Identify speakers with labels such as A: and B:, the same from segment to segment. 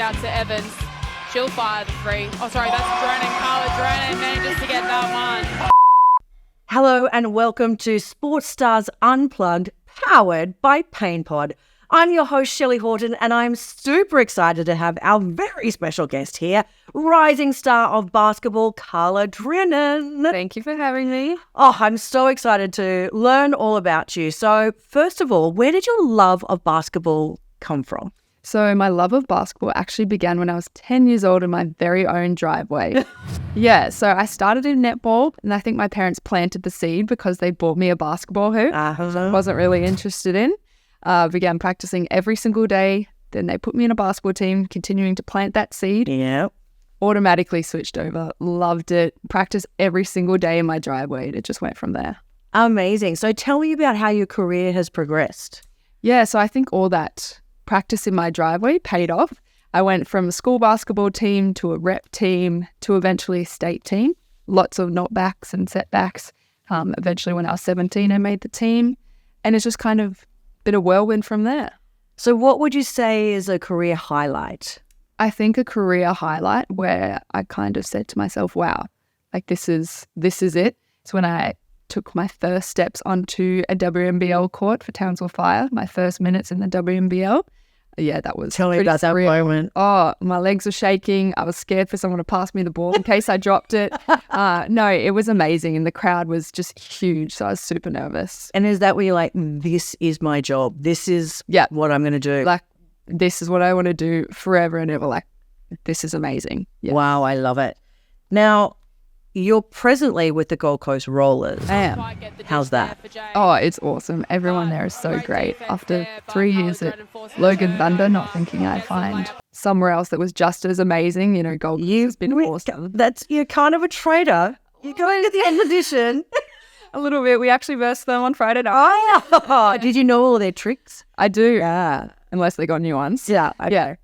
A: out to Evans. She'll fire the three. Oh, sorry, that's Drennan. Carla Drennan manages to get that one.
B: Hello and welcome to SportStars Unplugged Powered by PainPod. I'm your host, Shelly Horton, and I'm super excited to have our very special guest here, rising star of basketball, Carla Drennan.
A: Thank you for having me.
B: Oh, I'm so excited to learn all about you. So, first of all, where did your love of basketball come from?
C: So my love of basketball actually began when I was 10 years old in my very own driveway. Yeah, so I started in netball, and I think my parents planted the seed because they bought me a basketball hoop. Wasn't really interested in. Began practicing every single day. Then they put me in a basketball team, continuing to plant that seed.
B: Yeah.
C: Automatically switched over. Loved it. Practiced every single day in my driveway. It just went from there.
B: Amazing. So tell me about how your career has progressed.
C: Yeah, so I think all that practice in my driveway paid off. I went from a school basketball team to a rep team to eventually a state team. Lots of knockbacks and setbacks. Eventually when I was 17, I made the team. And it's just kind of been a whirlwind from there.
B: So what would you say is a career highlight?
C: I think a career highlight where I kind of said to myself, wow, like this is it. It's when I took my first steps onto a WNBL court for Townsville Fire, my first minutes in the WNBL. Yeah, that was
B: Tell me about that moment.
C: Oh, my legs were shaking. I was scared for someone to pass me the ball in case I dropped it. No, it was amazing. And the crowd was just huge. So I was super nervous.
B: And is that where you're like, this is my job. This is what I'm going to do.
C: Like, this is what I want to do forever and ever. Like, this is amazing. Yeah.
B: Wow, I love it. Now, you're presently with the Gold Coast Rollers.
C: I am.
B: How's that?
C: Oh, it's awesome. Everyone there is so great. After 3 years at Logan Thunder, not thinking I'd find somewhere else that was just as amazing. You know, Gold Coast has been awesome.
B: You're kind of a traitor. You're going to the expedition.
C: A little bit. We actually versed them on Friday night.
B: Oh, did you know all their tricks?
C: I do.
B: Yeah.
C: Unless they got new ones.
B: Yeah. Okay.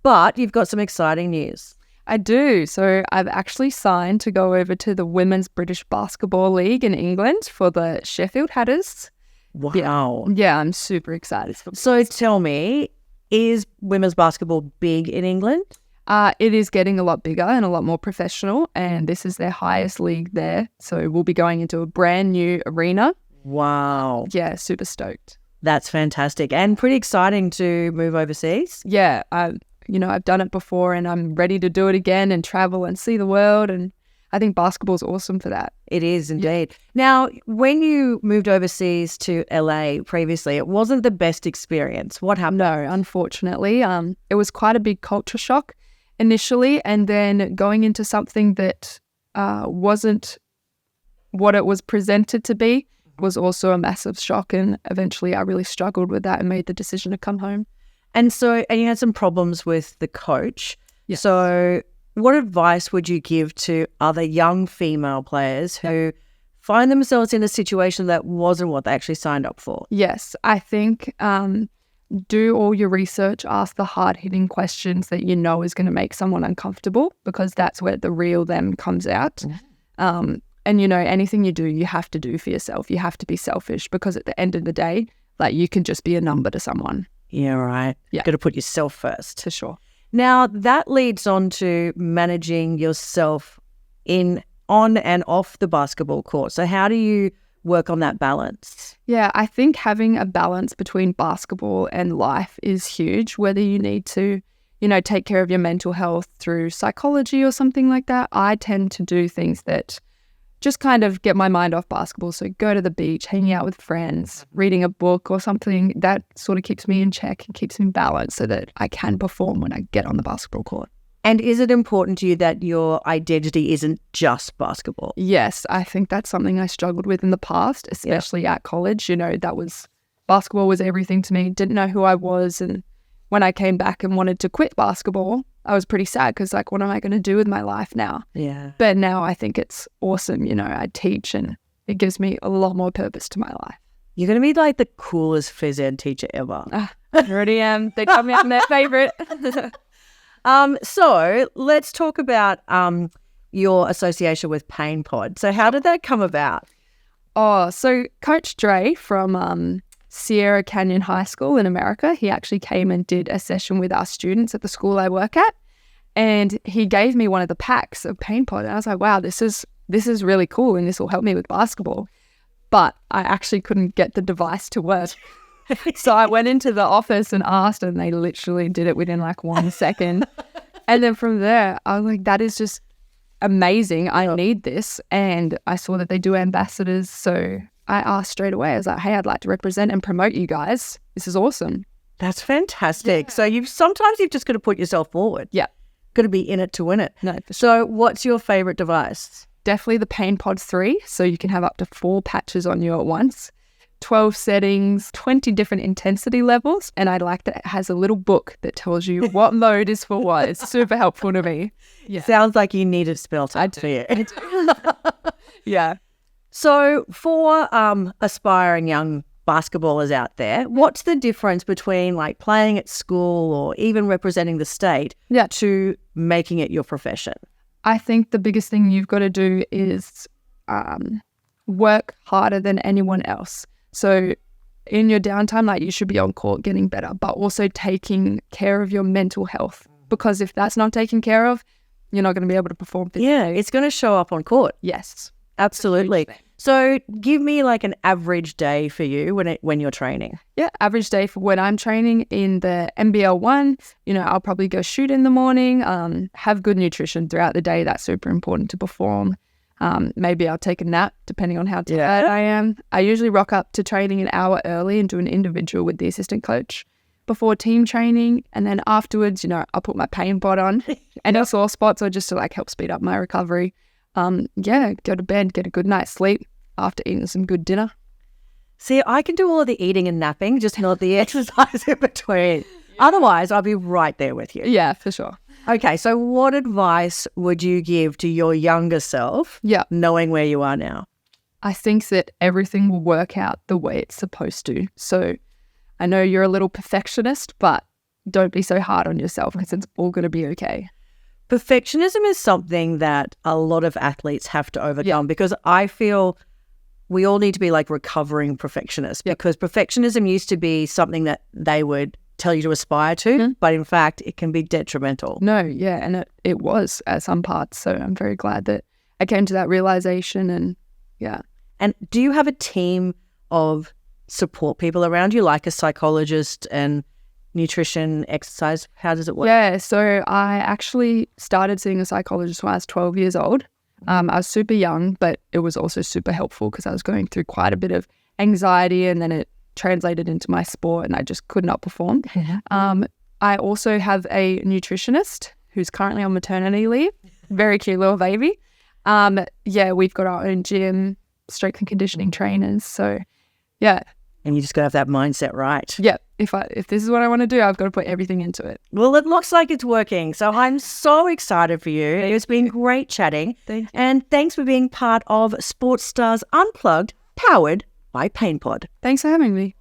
B: But you've got some exciting news.
C: I do. So I've actually signed to go over to the Women's British Basketball League in England for the Sheffield Hatters.
B: Wow.
C: Yeah, I'm super excited.
B: So tell me, is women's basketball big in England?
C: It is getting a lot bigger and a lot more professional, and this is their highest league there. So we'll be going into a brand new arena.
B: Wow.
C: Yeah, super stoked.
B: That's fantastic and pretty exciting to move overseas.
C: Yeah, I've done it before and I'm ready to do it again and travel and see the world. And I think basketball's awesome for that.
B: It is indeed. Yeah. Now, when you moved overseas to LA previously, it wasn't the best experience. What happened?
C: No, unfortunately. It was quite a big culture shock initially. And then going into something that wasn't what it was presented to be was also a massive shock. And eventually I really struggled with that and made the decision to come home.
B: And you had some problems with the coach. Yeah. So what advice would you give to other young female players who find themselves in a situation that wasn't what they actually signed up for?
C: Yes, I think do all your research, ask the hard-hitting questions that you know is going to make someone uncomfortable, because that's where the real them comes out. And, anything you do, you have to do for yourself. You have to be selfish, because at the end of the day, like, you can just be a number to someone.
B: Yeah, right.
C: Yeah.
B: Got to put yourself first.
C: For sure.
B: Now, that leads on to managing yourself on and off the basketball court. So how do you work on that balance?
C: Yeah, I think having a balance between basketball and life is huge, whether you need to, take care of your mental health through psychology or something like that. I tend to do things that just kind of get my mind off basketball. So go to the beach, hanging out with friends, reading a book or something that sort of keeps me in check and keeps me balanced so that I can perform when I get on the basketball court.
B: And is it important to you that your identity isn't just basketball?
C: Yes, I think that's something I struggled with in the past, especially at college. Basketball was everything to me. Didn't know who I was. And when I came back and wanted to quit basketball, I was pretty sad because, what am I going to do with my life now?
B: Yeah.
C: But now I think it's awesome. I teach and it gives me a lot more purpose to my life.
B: You're going to be like the coolest phys ed teacher ever.
C: I already am. They tell me I'm their favourite.
B: So let's talk about your association with PainPod. So how did that come about?
C: Oh, so Coach Dre from Sierra Canyon High School in America. He actually came and did a session with our students at the school I work at. And he gave me one of the packs of PainPod. And I was like, wow, this is really cool and this will help me with basketball. But I actually couldn't get the device to work. So I went into the office and asked, and they literally did it within like 1 second. And then from there, I was like, that is just amazing. I need this. And I saw that they do ambassadors. So I asked straight away. I was like, hey, I'd like to represent and promote you guys. This is awesome.
B: That's fantastic. So you've just got to put yourself forward.
C: Yeah.
B: Got to be in it to win it.
C: No.
B: So what's your favorite device?
C: Definitely the PainPod 3. So you can have up to 4 patches on you at once. 12 settings, 20 different intensity levels. And I like that it has a little book that tells you what mode is for what. It's super helpful to me. Yeah.
B: Sounds like you need it spelled out for you.
C: I do. Yeah.
B: So for aspiring young basketballers out there, what's the difference between like playing at school or even representing the state to making it your profession?
C: I think the biggest thing you've got to do is work harder than anyone else. So in your downtime, like you should be on court getting better, but also taking care of your mental health. Because if that's not taken care of, you're not going to be able to perform.
B: Yeah, it's going to show up on court.
C: Yes.
B: Absolutely. So give me like an average day for you when you're training.
C: Yeah, average day for when I'm training in the NBL 1, I'll probably go shoot in the morning, have good nutrition throughout the day. That's super important to perform. Maybe I'll take a nap depending on how tired I am. I usually rock up to training an hour early and do an individual with the assistant coach before team training. And then afterwards, I'll put my PainPod on and sore spots or just to like help speed up my recovery. Go to bed, get a good night's sleep after eating some good dinner.
B: See, I can do all of the eating and napping, just not the exercise in between. Otherwise, I'll be right there with you.
C: Yeah, for sure.
B: Okay, so what advice would you give to your younger self, knowing where you are now?
C: I think that everything will work out the way it's supposed to. So I know you're a little perfectionist, but don't be so hard on yourself because it's all going to be okay.
B: Perfectionism is something that a lot of athletes have to overcome because I feel we all need to be like recovering perfectionists because perfectionism used to be something that they would tell you to aspire to, but in fact, it can be detrimental.
C: No, yeah, and it was at some parts. So I'm very glad that I came to that realization and
B: And do you have a team of support people around you, like a psychologist and nutrition, exercise? How does it work?
C: Yeah, so I actually started seeing a psychologist when I was 12 years old. I was super young, but it was also super helpful because I was going through quite a bit of anxiety and then it translated into my sport and I just could not perform. I also have a nutritionist who's currently on maternity leave. Very cute little baby. We've got our own gym, strength and conditioning trainers. So, yeah.
B: And you just got to have that mindset right.
C: Yeah. If this is what I want to do, I've got to put everything into it.
B: Well, it looks like it's working. So I'm so excited for you. It's been great chatting. And thanks for being part of SportStars Unplugged, powered by PainPod.
C: Thanks for having me.